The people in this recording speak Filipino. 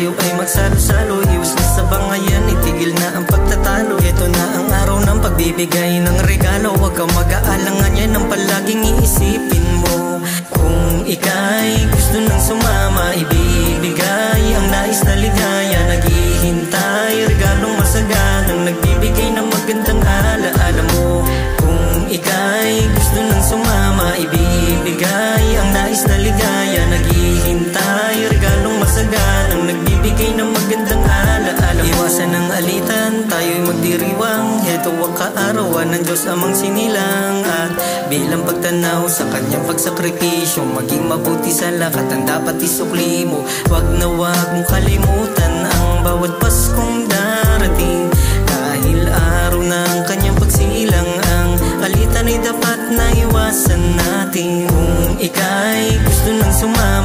tayo ay magsalo-salo. Iwas na sa bangayan, itigil na ang pagtatalo. Ito na ang araw ng pagbibigay ng regalo. Huwag kang mag-aalangan, yan ang palaging iisipin mo. Kung ika'y gusto nang sumama, ibibigay ang nais na ligaya. Naghihintay, regalong masaganang nagbibigay ng magandang alaala mo. Kung ika'y gusto nang sumama, ibibigay ang nais na ligaya. Naghihintay, regalong masaganang nagbibigay ng magandang alaala mo. Iwasan ng alitan, tayo'y magdiriwang. Ito ang kaarawan ng Diyos amang sinilang. At bilang pagtanaw sa kanyang pagsakripisyo, maging mabuti sa lakat ang dapat isukli mo. Wag na wag mong kalimutan ang bawat Paskong darating. Dahil araw ng kanyang pagsilang, ang alitan ay dapat na iwasan natin. Kung ika'y gusto nang sumama,